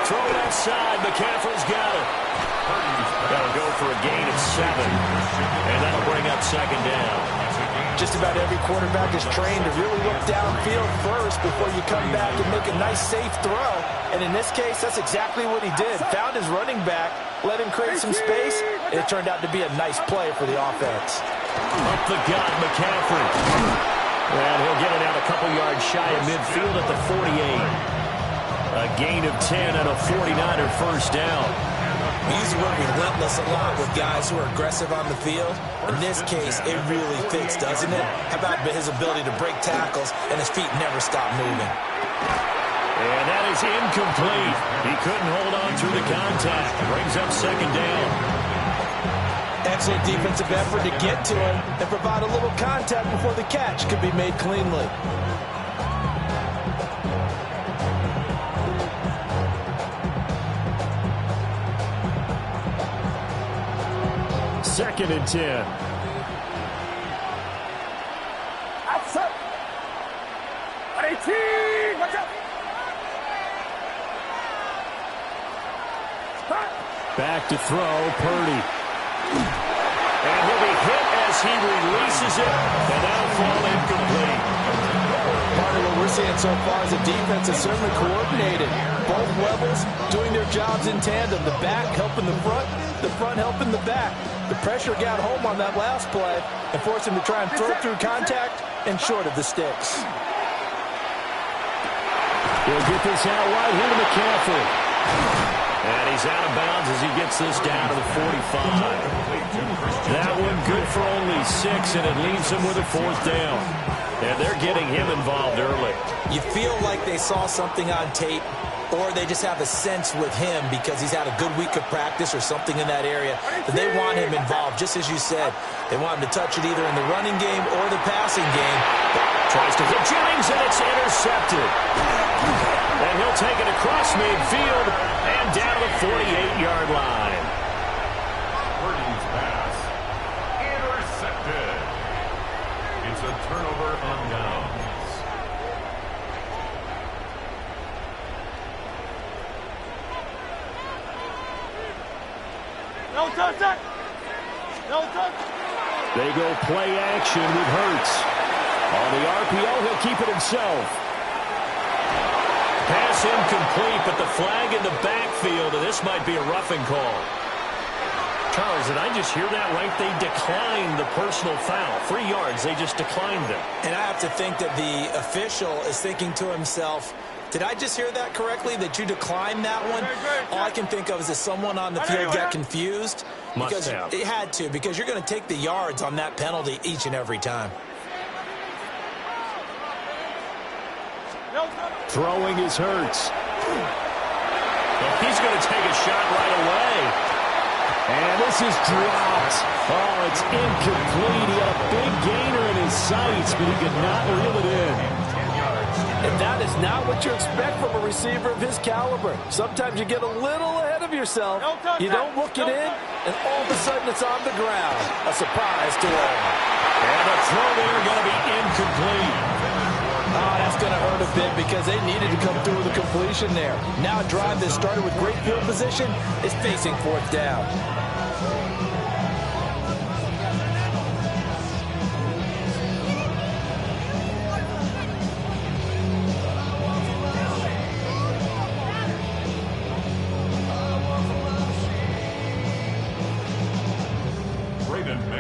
Throw it outside. McCaffrey's got it. That'll go for a gain of 7. And that'll bring up second down. Just about every quarterback is trained to really look downfield first before you come back and make a nice, safe throw. And in this case, that's exactly what he did. Found his running back, let him create some space, and it turned out to be a nice play for the offense. Up the gut, McCaffrey. And he'll get it out a couple yards shy of midfield at the 48. A gain of 10 and a 49er first down. We use the word relentless a lot with guys who are aggressive on the field. In this case, it really fits, doesn't it? How about his ability to break tackles and his feet never stop moving? And that is incomplete. He couldn't hold on through the contact. Brings up second down. Excellent defensive effort to get to him and provide a little contact before the catch could be made cleanly. Second and 10. Outside. 18. Watch out. Back to throw, Purdy. And he'll be hit as he releases it, and that'll fall incomplete. Part of what we're seeing so far is the defense is certainly coordinated. Both levels doing their jobs in tandem. The back helping the front helping the back. The pressure got home on that last play and forced him to try and throw through contact and short of the sticks. He'll get this out wide here to McCaffrey. And he's out of bounds as he gets this down to the 45. That one good for only 6, and it leaves him with a fourth down. And they're getting him involved early. You feel like they saw something on tape, or they just have a sense with him because he's had a good week of practice or something in that area that they want him involved, just as you said. They want him to touch it either in the running game or the passing game. Tries to hit Jennings, and it's intercepted. And he'll take it across midfield and down to the 48-yard line. Purdy's pass intercepted. It's a turnover on downs. No touch. No touch. They go play action with Hurts. On the RPO, he'll keep it himself. Pass incomplete, but the flag in the backfield, and this might be a roughing call. Charles, did I just hear that right? They declined the personal foul. 3 yards, they just declined it. And I have to think that the official is thinking to himself, did I just hear that correctly, that you declined that one? All I can think of is that someone on the field got confused. Must have. It had to, because you're going to take the yards on that penalty each and every time. Throwing is Hurts. Well, he's going to take a shot right away. And this is dropped. Oh, it's incomplete. He had a big gainer in his sights, but he could not reel it in. And that is not what you expect from a receiver of his caliber. Sometimes you get a little ahead of yourself. You don't look it in, and all of a sudden it's on the ground. A surprise to all. And the throw there going to be incomplete. Oh, that's going to hurt a bit because they needed to come through with a completion there. Now a drive that started with great field position is facing fourth down.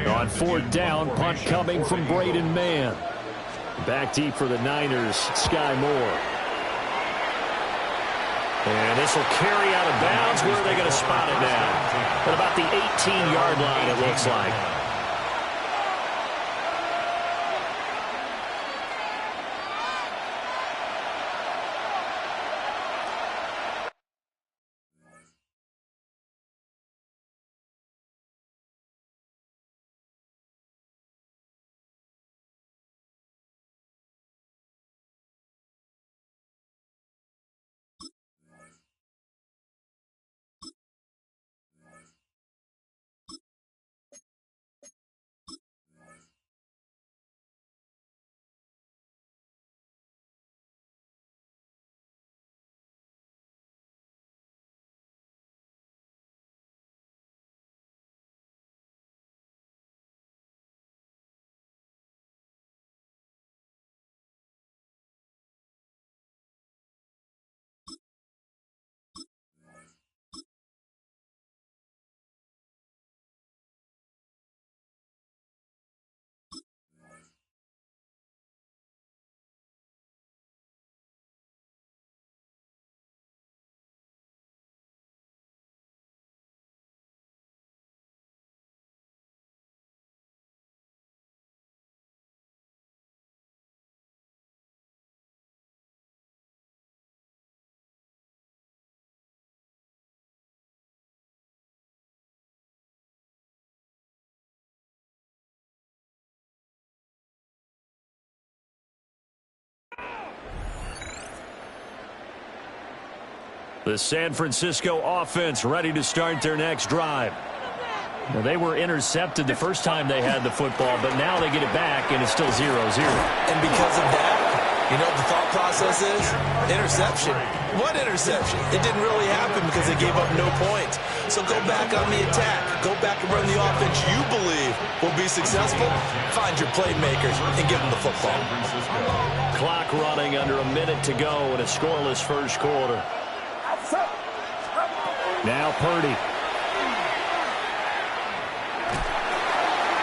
On fourth down, punt coming from Braden Mann. Back deep for the Niners, Sky Moore. And this will carry out of bounds. Where are they going to spot it now? At about the 18-yard line, it looks like. The San Francisco offense ready to start their next drive. Now, they were intercepted the first time they had the football, but now they get it back, and it's still 0-0. And because of that, you know what the thought process is? Interception. What interception? It didn't really happen because they gave up no points. So go back on the attack. Go back and run the offense you believe will be successful. Find your playmakers and give them the football. Clock running under a minute to go in a scoreless first quarter. Now Purdy.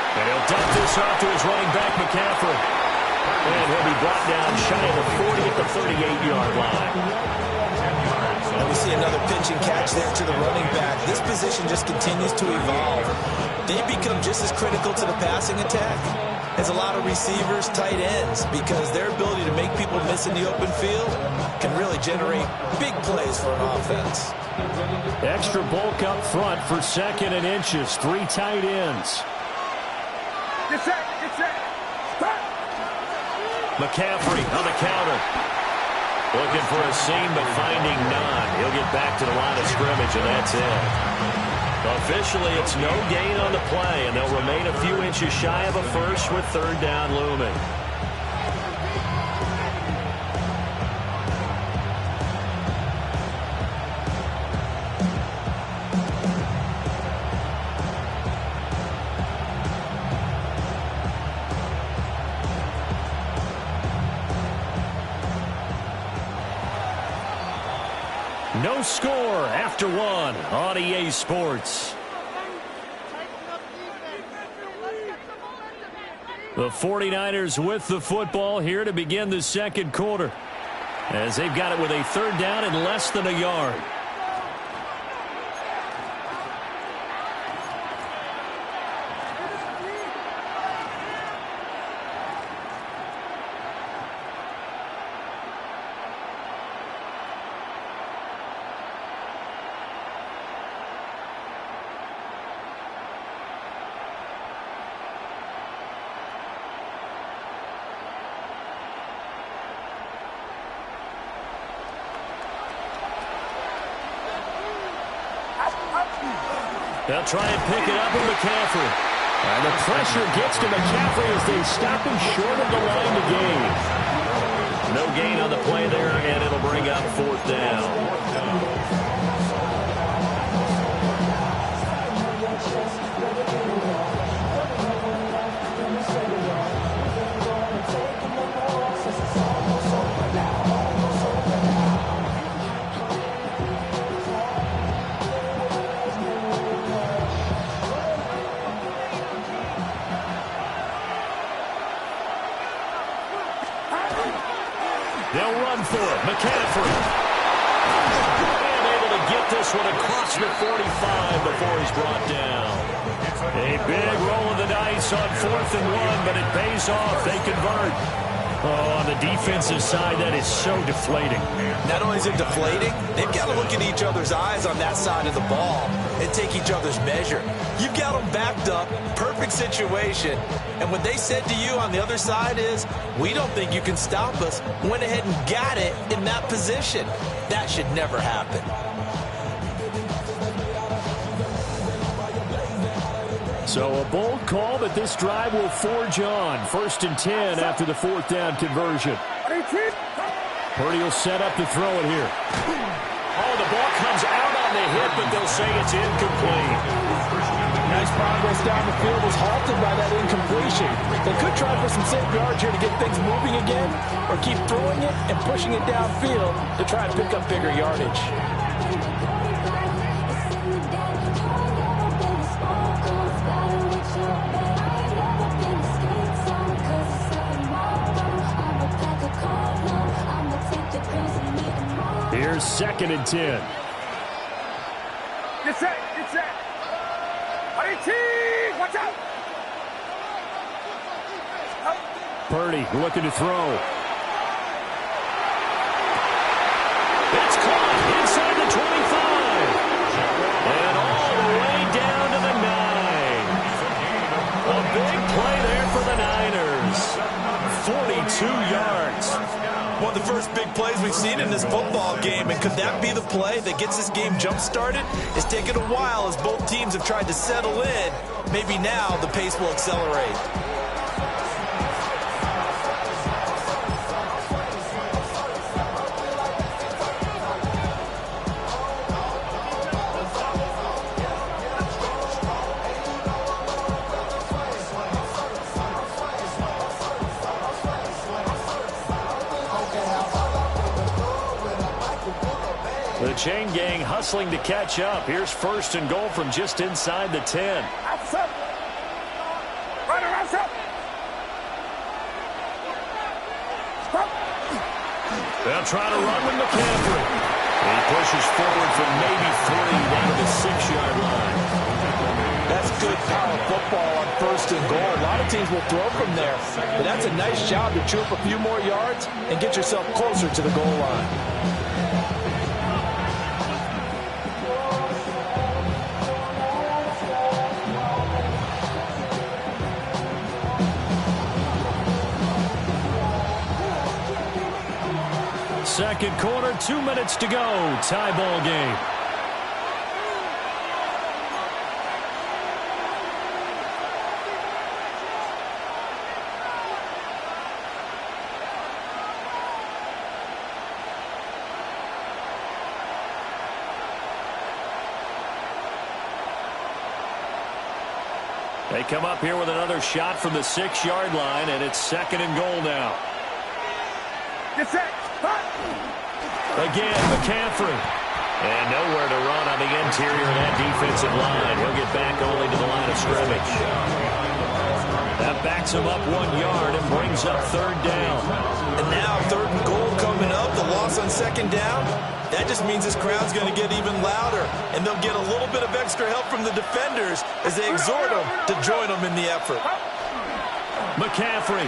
And he'll dump this off to his running back, McCaffrey. And he'll be brought down shy of the 40 at the 38-yard line. And we see another pitch and catch there to the running back. This position just continues to evolve. They become just as critical to the passing attack as a lot of receivers, tight ends, because their ability to make people miss in the open field can really generate big plays for an offense. Extra bulk up front for 2nd and inches. 3 tight ends. Get set, get set. Start. McCaffrey on the counter. Looking for a seam, but finding none. He'll get back to the line of scrimmage, and that's it. Officially, it's no gain on the play, and they'll remain a few inches shy of a first with 3rd down looming. No score after 1 on EA Sports. The 49ers with the football here to begin the second quarter, as they've got it with a 3rd down and less than a yard. They'll try and pick it up with McCaffrey. And the pressure gets to McCaffrey as they stop him short of the line to gain. No gain on the play there, and it'll bring up 4th down. They'll run for it. McCaffrey. And able to get this one across the 45 before he's brought down. A big roll of the dice on 4th and 1, but it pays off. They convert. Oh, on the defensive side, that is so deflating. Not only is it deflating, they've got to look at each other's eyes on that side of the ball and take each other's measure. You've got them backed up, perfect situation, and what they said to you on the other side is, we don't think you can stop us. Went ahead and got it in that position. That should never happen. So a bold call, but this drive will forge on. 1st and 10 after the 4th down conversion. Purdy will set up to throw it here. Oh, the ball comes out on the hit, but they'll say it's incomplete. Nice progress down the field was halted by that incompletion. They could try for some safe yards here to get things moving again, or keep throwing it and pushing it downfield to try and pick up bigger yardage. Here's 2nd and 10. Get set, get set. Watch out. Purdy looking to throw. It's caught inside the 25. And all the way down to the 9. A big play there for the Niners. 42 yards. One of the first big plays we've seen in this football game, and could that be the play that gets this game jump-started? It's taken a while as both teams have tried to settle in. Maybe now the pace will accelerate. The chain gang hustling to catch up. Here's first and goal from just inside the 10. Outside. Runner, outside. Stop. They'll try to run with McCaffrey. He pushes forward for maybe 3 down to the 6-yard line. That's good power football on first and goal. A lot of teams will throw from there, but that's a nice job to chew up a few more yards and get yourself closer to the goal line. Second quarter, 2 minutes to go. Tie ball game. They come up here with another shot from the 6-yard line, and it's second and goal now. Get set. Again, McCaffrey. And nowhere to run on the interior of that defensive line. He'll get back only to the line of scrimmage. That backs him up 1 yard and brings up third down. And now third and goal coming up, the loss on second down. That just means this crowd's going to get even louder, and they'll get a little bit of extra help from the defenders as they exhort them to join them in the effort. McCaffrey.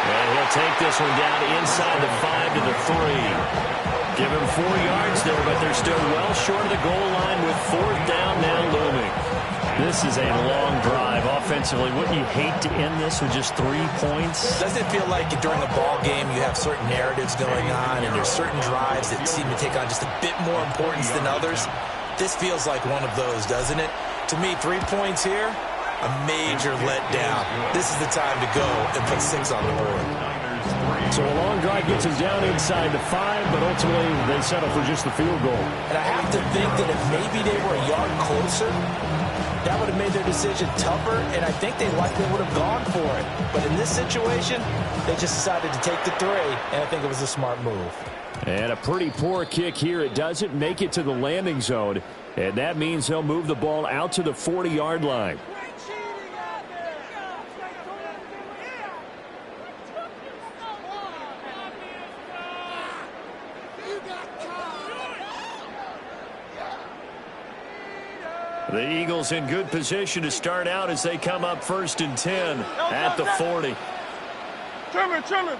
And he'll take this one down inside the 5 to the 3. Give him 4 yards there, but they're still well short of the goal line with fourth down now looming. This is a long drive offensively. Wouldn't you hate to end this with just 3 points? Doesn't it feel like during a ball game you have certain narratives going on and there's certain drives that seem to take on just a bit more importance than others? This feels like one of those, doesn't it? To me, 3 points here, a major letdown. This is the time to go and put 6 on the board. So a long drive gets him down inside the 5, but ultimately they settle for just the field goal. And I have to think that if maybe they were a yard closer, that would have made their decision tougher, and I think they likely would have gone for it. But in this situation, they just decided to take the 3, and I think it was a smart move. And a pretty poor kick here. It doesn't make it to the landing zone, and that means they'll move the ball out to the 40-yard line. The Eagles in good position to start out as they come up first and 10 at the 40. Chillin'.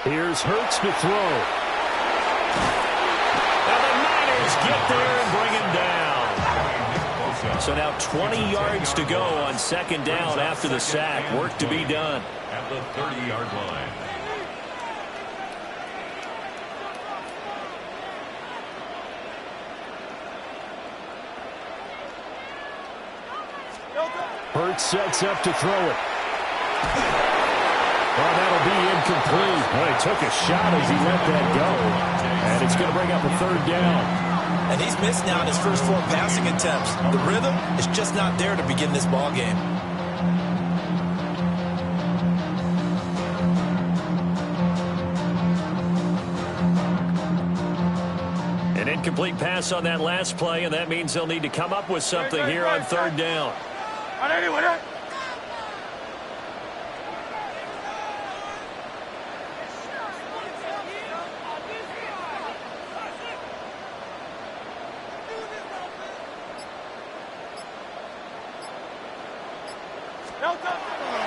Here's Hurts to throw. And the Niners get there and bring him down. So now 20 yards to go on second down after the sack. Work to be done. At the 30-yard line. Hurts sets up to throw it. Well, that'll be incomplete. Well, he took a shot as he let that go. And it's going to bring up a third down. And he's missed now in his first 4 passing attempts. The rhythm is just not there to begin this ball game. An incomplete pass on that last play, and that means they'll need to come up with something here on third down.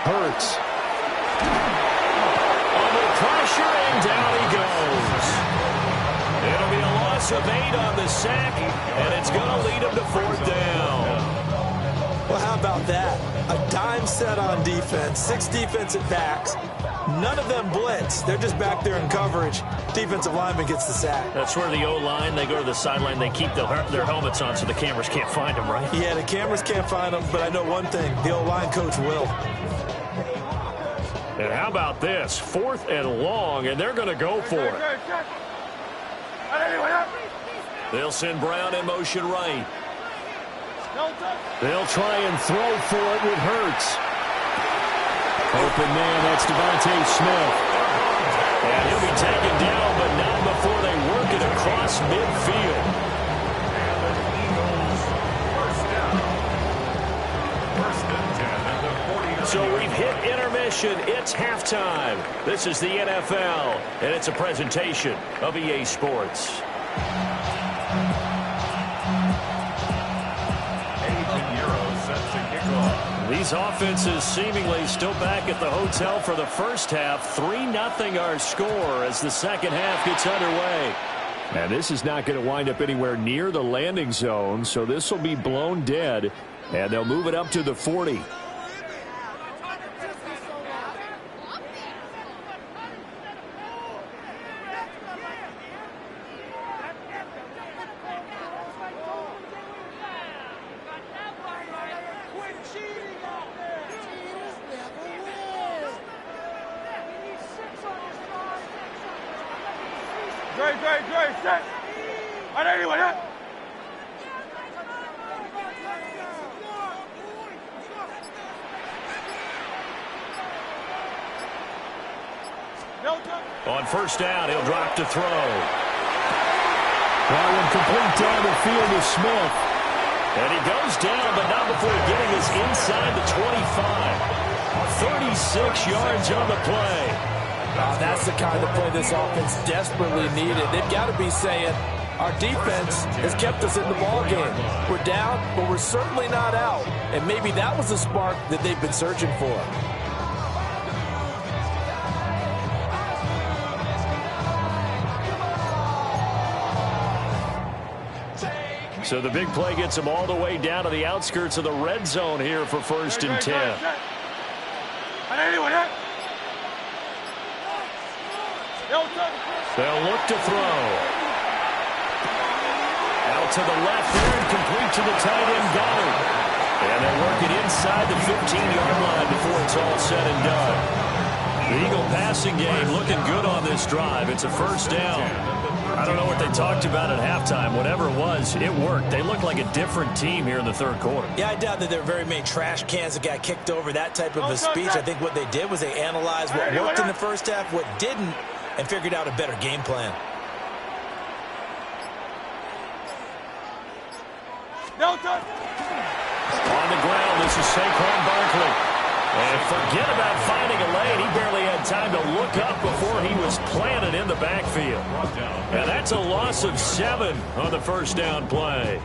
Hurts. Under pressure, and down he goes. It'll be a loss loss of 8 on the sack, and it's going to lead him to 4th down. Well, how about that? A dime set on defense, 6 defensive backs. None of them blitz. They're just back there in coverage. Defensive lineman gets the sack. That's where the O-line, they go to the sideline, they keep their helmets on so the cameras can't find them, right? Yeah, the cameras can't find them, but I know one thing. The O-line coach will. And how about this? 4th and long, and they're going to go for it. They'll send Brown in motion right. They'll try and throw for it with Hurts. Open man, that's Devontae Smith. And he'll be taken down, but not before they work it across midfield. And the Eagles first down. 1st and 10 at the 49. So we've hit intermission. It's halftime. This is the NFL, and it's a presentation of EA Sports. These offenses seemingly still back at the hotel for the first half. 3-0 our score as the second half gets underway. And this is not going to wind up anywhere near the landing zone, so this will be blown dead, and they'll move it up to the 40. Set. On anyone, huh? On first down, he'll drop to throw. That one complete down the field to Smith. And he goes down, but not before getting us inside the 25. 36 yards on the play. That's the kind of play this offense desperately needed. They've got to be saying, our defense has kept us in the ball game. We're down, but we're certainly not out. And maybe that was the spark that they've been searching for. So the big play gets them all the way down to the outskirts of the red zone here for 1st and 10. On anyone, huh? They'll look to throw. Out to the left there and complete to the tight end Goddard. And they'll work it inside the 15-yard line before it's all said and done. The Eagle passing game looking good on this drive. It's a 1st down. I don't know what they talked about at halftime. Whatever it was, it worked. They look like a different team here in the 3rd quarter. Yeah, I doubt that there are very many trash cans that got kicked over, that type of a speech. I think what they did was they analyzed what worked in the first half, what didn't, and figured out a better game plan. No touch. On the ground, this is Saquon Barkley. And forget about finding a lane. He barely had time to look up before he was planted in the backfield. And that's a loss of 7 on the 1st down play.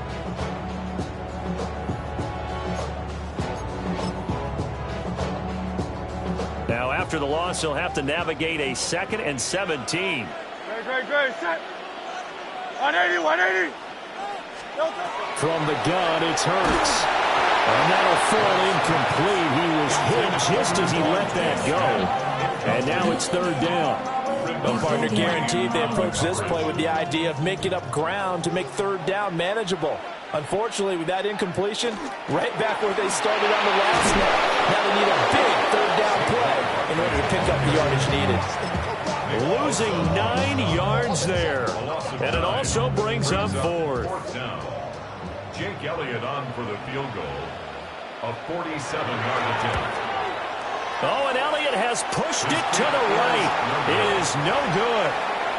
Now, after the loss, he'll have to navigate a 2nd and 17. Great. Set. On 80, 180. From the gun, it's Hurts. And that'll fall incomplete. He was hit just as he let that go. And now it's 3rd down. Well, partner, guaranteed they approach this play with the idea of making up ground to make 3rd down manageable. Unfortunately, with that incompletion, right back where they started on the last snap. Now they need a big 3rd down play in order to pick up the yardage needed. Losing 9 yards there. And it also brings up 4th. Jake Elliott on for the field goal. A 47-yard attempt. Oh, and Elliott has pushed it to the right. It is no good.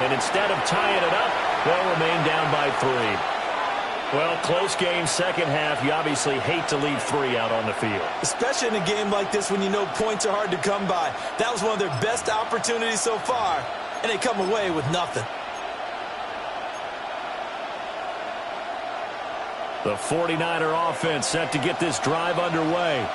And instead of tying it up, they'll remain down by 3. Well, close game, second half. You obviously hate to leave 3 out on the field. Especially in a game like this when you know points are hard to come by. That was one of their best opportunities so far, and they come away with nothing. The 49er offense set to get this drive underway.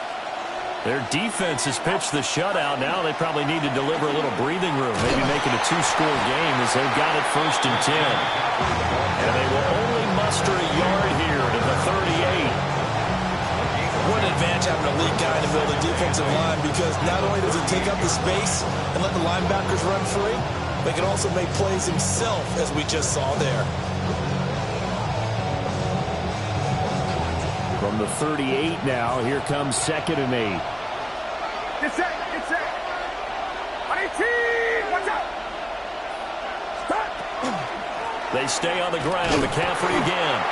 Their defense has pitched the shutout. Now they probably need to deliver a little breathing room, maybe make it a two-score game as they've got it 1st and 10. And they will only muster a yard here to the 38. What an advantage having a lead guy in the middle of the defensive line, because not only does it take up the space and let the linebackers run free, but he can also make plays himself, as we just saw there. From the 38 now, here comes 2nd and 8. Get set, get set. 18, watch out. Stop. They stay on the ground. McCaffrey again.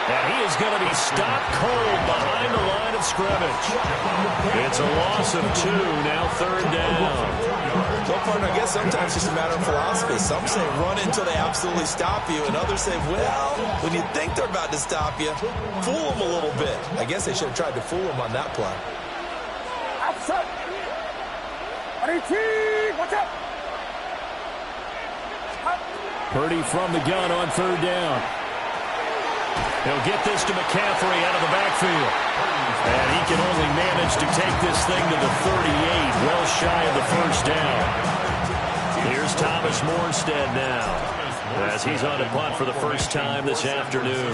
And he is going to be stopped cold behind the line of scrimmage. It's a loss of 2, now 3rd down. Well, partner, I guess sometimes it's just a matter of philosophy. Some say run until they absolutely stop you, and others say, well, when you think they're about to stop you, fool them a little bit. I guess they should have tried to fool them on that play. Outside. 18, watch out. Purdy from the gun on 3rd down. He'll get this to McCaffrey out of the backfield. And he can only manage to take this thing to the 38, well shy of the 1st down. Here's Thomas Morstead now, as he's on a punt for the first time this afternoon.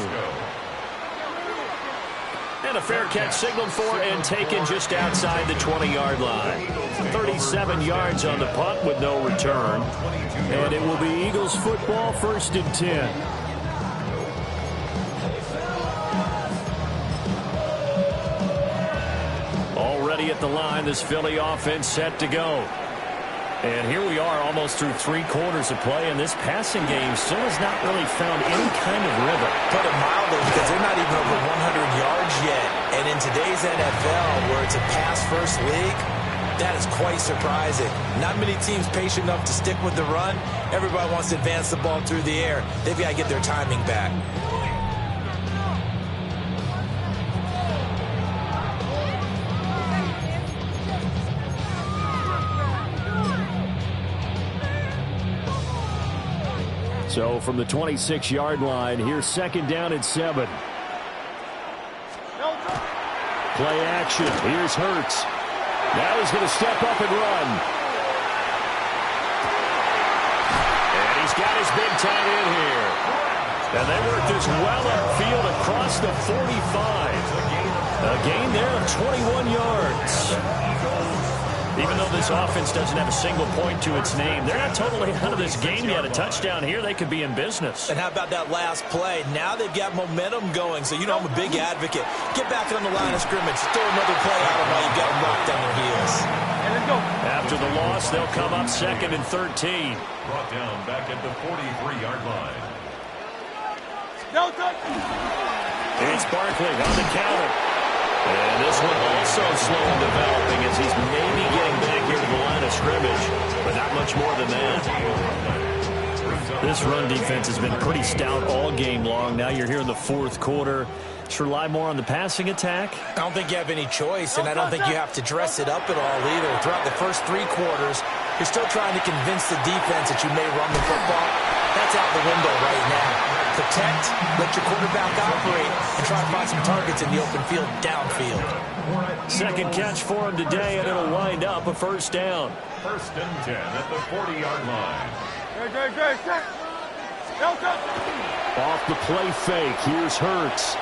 And a fair catch signaled for and taken just outside the 20-yard line. 37 yards on the punt with no return. And it will be Eagles football, 1st and 10. Already at the line, this Philly offense set to go. And here we are almost through 3 quarters of play, and this passing game still has not really found any kind of rhythm. Put it mildly, because they're not even over 100 yards yet. And in today's NFL, where it's a pass-first league, that is quite surprising. Not many teams patient enough to stick with the run. Everybody wants to advance the ball through the air. They've got to get their timing back. So from the 26-yard line, here's 2nd down and 7. Play action. Here's Hurts. Now he's going to step up and run. And he's got his big tight end here. And they work this well upfield across the 45. A gain there of 21 yards. Even though this offense doesn't have a single point to its name, they're not totally out of this game yet. A touchdown here, they could be in business. And how about that last play? Now they've got momentum going, so you know I'm a big advocate. Get back on the line of scrimmage. Throw another play at them while you've got them locked on their heels. And let's go. After the loss, they'll come up 2nd and 13. Brought down back at the 43-yard line. No touch. It's Barkley on the counter. And this one also slow in developing as he's maybe getting back here to the line of scrimmage, but not much more than that. This run defense has been pretty stout all game long. Now you're here in the 4th quarter. Just rely more on the passing attack. I don't think you have any choice, and I don't think you have to dress it up at all either. Throughout the first 3 quarters, you're still trying to convince the defense that you may run the football. That's out the window right now. Protect, let your quarterback operate, and try to find some targets in the open field downfield. 2nd catch for him today, and it'll wind up a 1st down. 1st and 10 at the 40-yard line. Good. No touch. Off the play fake, here's Hurts.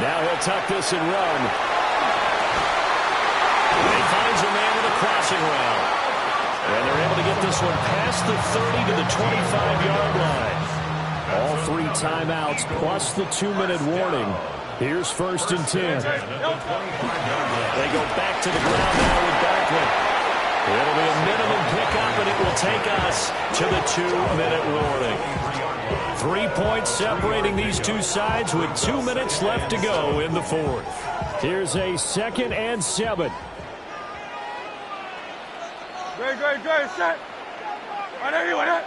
Now he'll tuck this and run. And he finds a man with a crossing route. And they're able to get this one past the 30 to the 25-yard line. All 3 timeouts plus the 2-minute warning. Here's 1st and 10. They go back to the ground now with Barkley. It'll be a minimum pickup, and it will take us to the 2-minute warning. 3 points separating these two sides with 2 minutes left to go in the 4th. Here's a 2nd and 7. Good, set. I know you want it.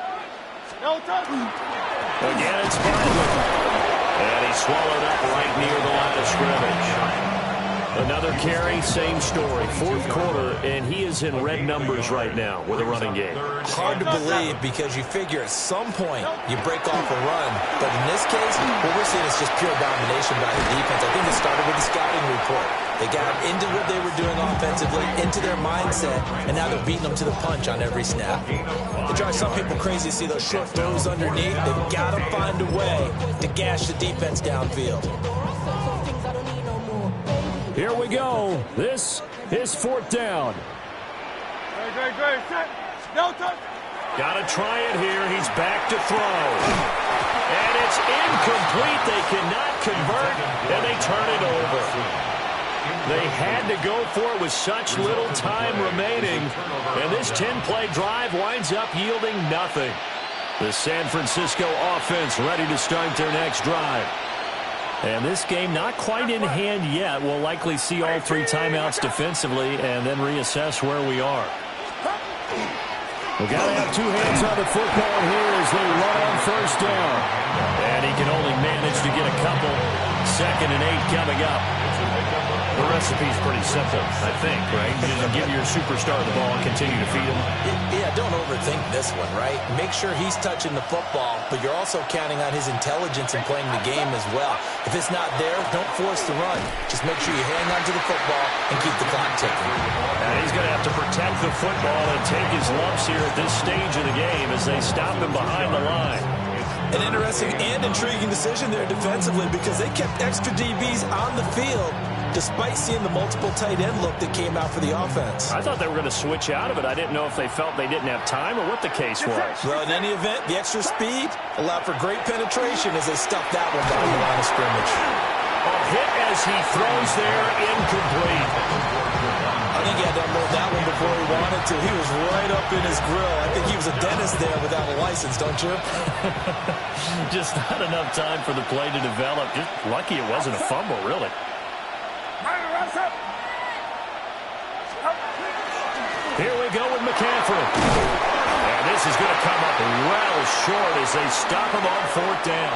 No touch. Again, it's Barkley. And he's swallowed up right near the line of scrimmage. Another carry, same story. Fourth quarter, and he is in red numbers right now with a running game. Hard to believe because you figure at some point you break off a run. But in this case, what we're seeing is just pure domination by the defense. I think it started with the scouting report. They got into what they were doing offensively, into their mindset, and now they're beating them to the punch on every snap. It drives some people crazy to see those short throws underneath. They've got to find a way to gash the defense downfield. Here we go. This is fourth down. Great. Set. No touch. Got to try it here. He's back to throw. And it's incomplete. They cannot convert, and they turn it over. They had to go for it with such little time remaining. And this 10-play drive winds up yielding nothing. The San Francisco offense ready to start their next drive. And this game not quite in hand yet. We'll likely see all three timeouts defensively and then reassess where we are. We've got to have two hands on the football here as they run on first down. And he can only manage to get a couple. 2nd and 8 coming up. The recipe's pretty simple, I think, right? You just give your superstar the ball and continue to feed him. Yeah, don't overthink this one, right? Make sure he's touching the football, but you're also counting on his intelligence in playing the game as well. If it's not there, don't force the run. Just make sure you hang on to the football and keep the clock ticking. And he's going to have to protect the football and take his lumps here at this stage of the game as they stop him behind the line. An interesting and intriguing decision there defensively because they kept extra DBs on the field despite seeing the multiple tight end look that came out for the offense. I thought they were going to switch out of it. I didn't know if they felt they didn't have time or what the case was. Well, in any event, the extra speed allowed for great penetration as they stuffed that one down the line of scrimmage. A hit as he throws there, incomplete. I think he had to unload that one before he wanted to. He was right up in his grill. I think he was a dentist there without a license, don't you? Just not enough time for the play to develop. Just lucky it wasn't a fumble, really. Here we go with McCaffrey. And this is going to come up well short as they stop him on fourth down.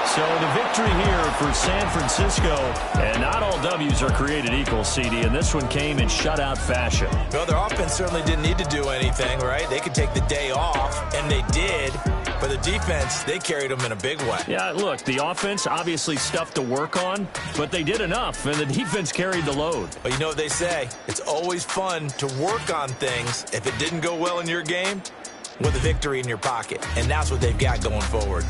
So the victory here for San Francisco, and not all W's are created equal, CD, and this one came in shutout fashion. Well, their offense certainly didn't need to do anything, right? They could take the day off, and they did. But the defense, they carried them in a big way. Yeah, look, the offense obviously stuff to work on, but they did enough, and the defense carried the load. But you know what they say? It's always fun to work on things. If it didn't go well in your game, with a victory in your pocket. And that's what they've got going forward.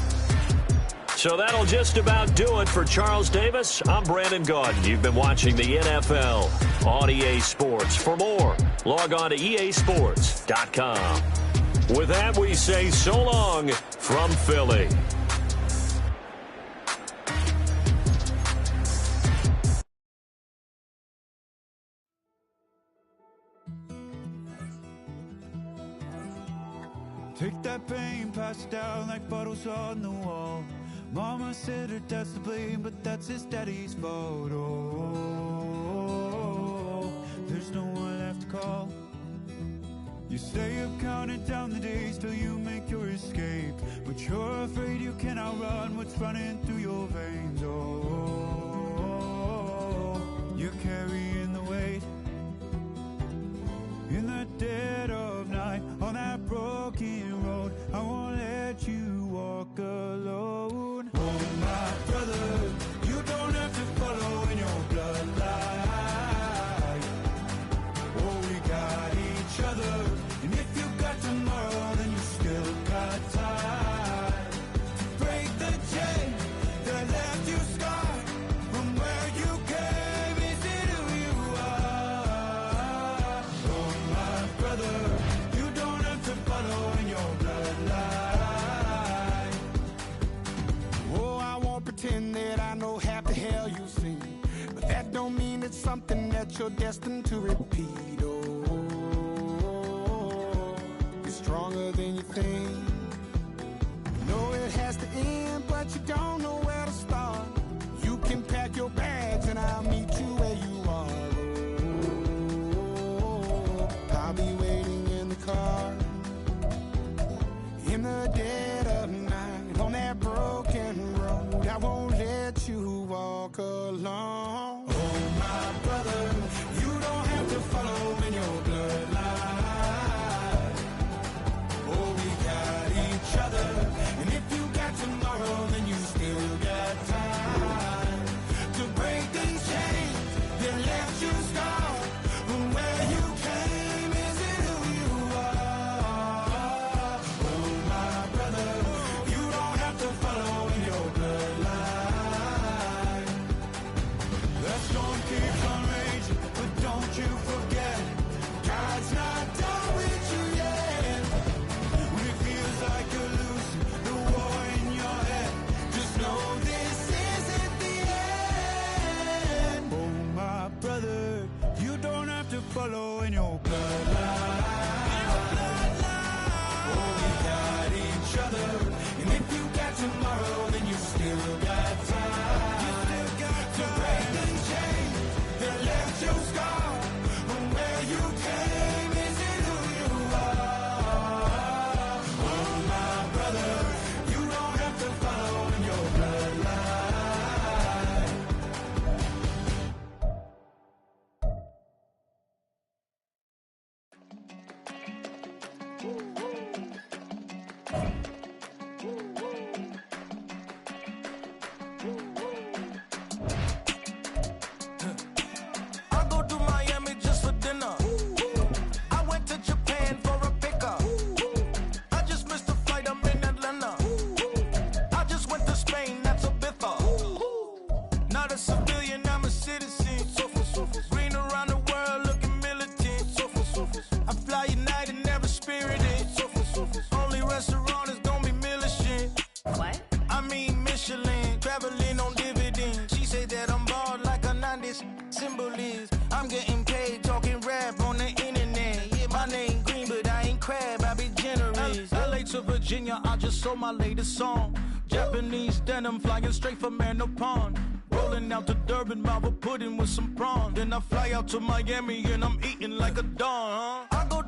So that'll just about do it for Charles Davis. I'm Brandon Gaudin. You've been watching the NFL on EA Sports. For more, log on to easports.com. With that, we say so long from Philly. Take that pain, pass it down like bottles on the wall. Mama said her dad's to blame, but that's his daddy's fault. Oh, there's no one left to call. You stay up counting down the days till you make your escape, but you're afraid you cannot run what's running through your veins. Oh, you're carrying the weight in the dead of night on that broken road. I won't let you walk alone. Oh, my brother, you don't have to follow in your bloodline. Oh, we got each other, and if you got tomorrow, then you still got time to break the chain that left you scarred from where you came into who you are. Oh, my brother, you don't have to follow in your bloodline. Oh, I won't pretend that I know half the hell you've seen, but that don't mean it's something that you're destined to repeat. Oh, you're stronger than you think. You know it has to end, but you don't know where to start. You can pack your bags and I'll meet you where you are. Oh, I'll be waiting in the car in the dead of night on that broken road. I won't let you walk alone. Oh, my brother, follow in your bloodline. Oh, we got each other. And if you got tomorrow, then you still got time. You still got to break the chain that left you scarred. From where you came, is it who you are? Oh, my brother, you don't have to follow in your bloodline. I go to Miami just for dinner. I went to Japan for a pickup. I just missed the flight, I'm in Atlanta. I just went to Spain, that's a biffa. Not a civilian, I'm a citizen. Green around the world, looking militant. I fly United, never spirited. Only restaurant is gonna be Michelin. What? I mean Michelin, traveling on dividends. She said that I'm bald like a 90s symbol is. I'm getting paid talking rap on the internet. Yeah, my name green, but I ain't crab, I be generous. LA to Virginia, I just sold my latest song. Japanese denim flying straight from Manapon. Rolling out to Durban, Malva pudding with some prawns. Then I fly out to Miami and I'm eating like a don, huh? I go